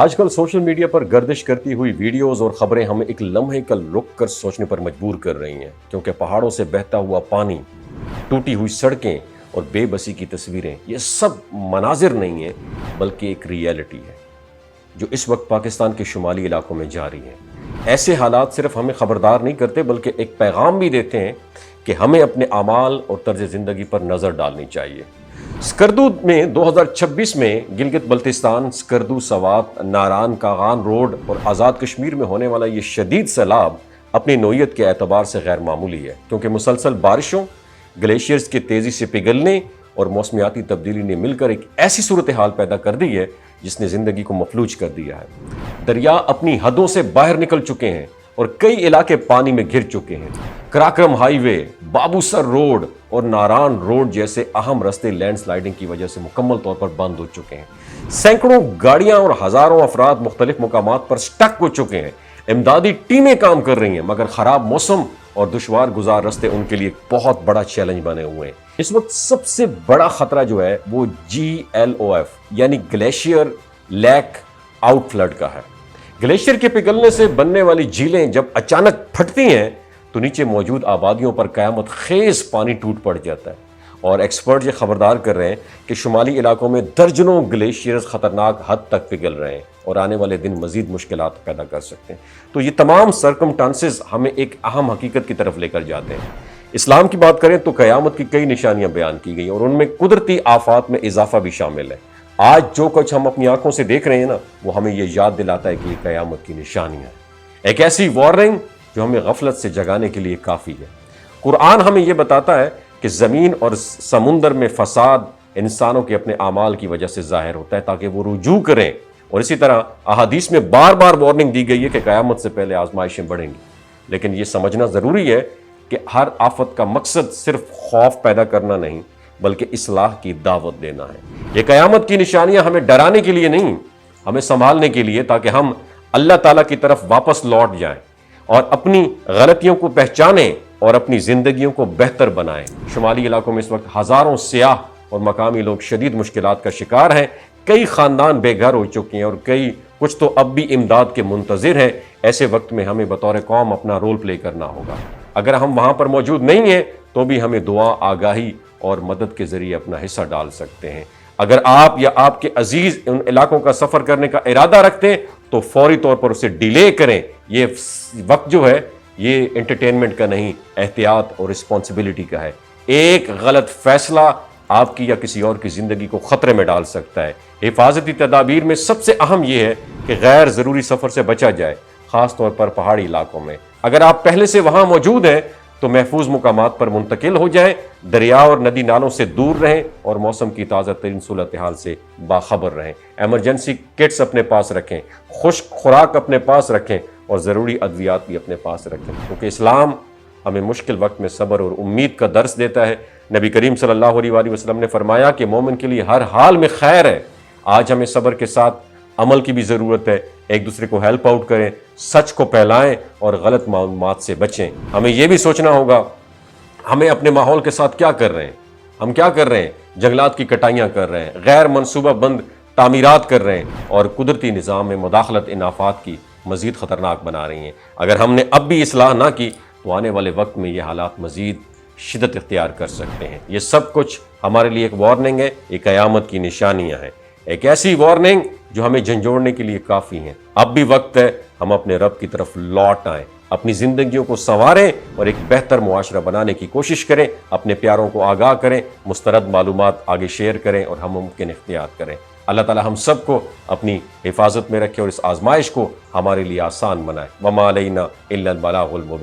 آج کل social media پر گردش کرتی ہوئی ویڈیوز اور خبریں ہمیں ایک لمحے کا رک کر سوچنے پر مجبور کر رہی ہیں، کیونکہ پہاڑوں سے بہتا ہوا پانی، ٹوٹی ہوئی سڑکیں اور بے بسی کی تصویریں، یہ سب مناظر نہیں ہیں بلکہ ایک ریئلٹی ہے جو اس وقت پاکستان کے شمالی علاقوں میں جاری ہے۔ ایسے حالات صرف ہمیں خبردار نہیں کرتے بلکہ ایک پیغام بھی دیتے ہیں کہ ہمیں اپنے اعمال اور طرز زندگی پر نظر ڈالنی چاہیے۔ سکردو میں 2026 میں گلگت بلتستان، سکردو سوات، ناران کاغان روڈ اور آزاد کشمیر میں ہونے والا یہ شدید سیلاب اپنی نوعیت کے اعتبار سے غیر معمولی ہے، کیونکہ مسلسل بارشوں، گلیشیئرز کے تیزی سے پگھلنے اور موسمیاتی تبدیلی نے مل کر ایک ایسی صورتحال پیدا کر دی ہے جس نے زندگی کو مفلوج کر دیا ہے۔ دریا اپنی حدوں سے باہر نکل چکے ہیں اور کئی علاقے پانی میں گر چکے ہیں۔ کراکرم ہائی وے، بابو سر روڈ اور ناران روڈ جیسے اہم راستے لینڈ سلائیڈنگ کی وجہ سے مکمل طور پر بند ہو چکے ہیں۔ سینکڑوں گاڑیاں اور ہزاروں افراد مختلف مقامات پر سٹک ہو چکے ہیں۔ امدادی ٹیمیں کام کر رہی ہیں مگر خراب موسم اور دشوار گزار راستے ان کے لیے ایک بہت بڑا چیلنج بنے ہوئے ہیں۔ اس وقت سب سے بڑا خطرہ جو ہے وہ GLOF یعنی گلیشیئر لیک آؤٹ فلڈ کا ہے۔ گلیشیئر کے پگھلنے سے بننے والی جھیلیں جب اچانک پھٹتی ہیں تو نیچے موجود آبادیوں پر قیامت خیز پانی ٹوٹ پڑ جاتا ہے، اور ایکسپرٹ یہ خبردار کر رہے ہیں کہ شمالی علاقوں میں درجنوں گلیشیئرز خطرناک حد تک پگھل رہے ہیں اور آنے والے دن مزید مشکلات پیدا کر سکتے ہیں۔ تو یہ تمام سرکمٹانسز ہمیں ایک اہم حقیقت کی طرف لے کر جاتے ہیں۔ اسلام کی بات کریں تو قیامت کی کئی نشانیاں بیان کی گئی اور ان میں قدرتی آفات میں اضافہ بھی شامل ہے۔ آج جو کچھ ہم اپنی آنکھوں سے دیکھ رہے ہیں نا، وہ ہمیں یہ یاد دلاتا ہے کہ یہ قیامت کی نشانیاں ہیں، ایک ایسی وارننگ جو ہمیں غفلت سے جگانے کے لیے کافی ہے۔ قرآن ہمیں یہ بتاتا ہے کہ زمین اور سمندر میں فساد انسانوں کے اپنے اعمال کی وجہ سے ظاہر ہوتا ہے تاکہ وہ رجوع کریں، اور اسی طرح احادیث میں بار بار وارننگ دی گئی ہے کہ قیامت سے پہلے آزمائشیں بڑھیں گی۔ لیکن یہ سمجھنا ضروری ہے کہ ہر آفت کا مقصد صرف خوف پیدا کرنا نہیں بلکہ اصلاح کی دعوت دینا ہے۔ یہ قیامت کی نشانیاں ہمیں ڈرانے کے لیے نہیں، ہمیں سنبھالنے کے لیے، تاکہ ہم اللہ تعالیٰ کی طرف واپس لوٹ جائیں اور اپنی غلطیوں کو پہچانیں اور اپنی زندگیوں کو بہتر بنائیں۔ شمالی علاقوں میں اس وقت ہزاروں سیاح اور مقامی لوگ شدید مشکلات کا شکار ہیں۔ کئی خاندان بے گھر ہو چکے ہیں اور کچھ تو اب بھی امداد کے منتظر ہیں۔ ایسے وقت میں ہمیں بطور قوم اپنا رول پلے کرنا ہوگا۔ اگر ہم وہاں پر موجود نہیں ہیں تو بھی ہمیں دعا، آگاہی اور مدد کے ذریعے اپنا حصہ ڈال سکتے ہیں۔ اگر آپ یا آپ کے عزیز ان علاقوں کا سفر کرنے کا ارادہ رکھتے ہیں تو فوری طور پر اسے ڈیلے کریں۔ یہ وقت جو ہے یہ انٹرٹینمنٹ کا نہیں، احتیاط اور رسپانسبلٹی کا ہے۔ ایک غلط فیصلہ آپ کی یا کسی اور کی زندگی کو خطرے میں ڈال سکتا ہے۔ حفاظتی تدابیر میں سب سے اہم یہ ہے کہ غیر ضروری سفر سے بچا جائے، خاص طور پر پہاڑی علاقوں میں۔ اگر آپ پہلے سے وہاں موجود ہیں تو محفوظ مقامات پر منتقل ہو جائیں، دریا اور ندی نالوں سے دور رہیں اور موسم کی تازہ ترین صورتحال سے باخبر رہیں۔ ایمرجنسی کٹس اپنے پاس رکھیں، خشک خوراک اپنے پاس رکھیں اور ضروری ادویات بھی اپنے پاس رکھیں، کیونکہ اسلام ہمیں مشکل وقت میں صبر اور امید کا درس دیتا ہے۔ نبی کریم صلی اللہ علیہ وآلہ وسلم نے فرمایا کہ مومن کے لیے ہر حال میں خیر ہے۔ آج ہمیں صبر کے ساتھ عمل کی بھی ضرورت ہے، ایک دوسرے کو ہیلپ آؤٹ کریں، سچ کو پھیلائیں اور غلط معلومات سے بچیں۔ ہمیں یہ بھی سوچنا ہوگا ہمیں اپنے ماحول کے ساتھ کیا کر رہے ہیں، ہم کیا کر رہے ہیں؟ جنگلات کی کٹائیاں کر رہے ہیں، غیر منصوبہ بند تعمیرات کر رہے ہیں اور قدرتی نظام میں مداخلت ان آفات کی مزید خطرناک بنا رہی ہیں۔ اگر ہم نے اب بھی اصلاح نہ کی تو آنے والے وقت میں یہ حالات مزید شدت اختیار کر سکتے ہیں۔ یہ سب کچھ ہمارے لیے ایک وارننگ ہے، ایک قیامت کی نشانیاں ہیں، ایک ایسی وارننگ جو ہمیں جھنجھوڑنے کے لیے کافی ہیں۔ اب بھی وقت ہے ہم اپنے رب کی طرف لوٹ آئیں، اپنی زندگیوں کو سنواریں اور ایک بہتر معاشرہ بنانے کی کوشش کریں، اپنے پیاروں کو آگاہ کریں، مسترد معلومات آگے شیئر کریں اور ہم ممکن اختیار کریں۔ اللہ تعالی ہم سب کو اپنی حفاظت میں رکھے اور اس آزمائش کو ہمارے لیے آسان بنائے۔ وما علینا الا البلاغ المبین۔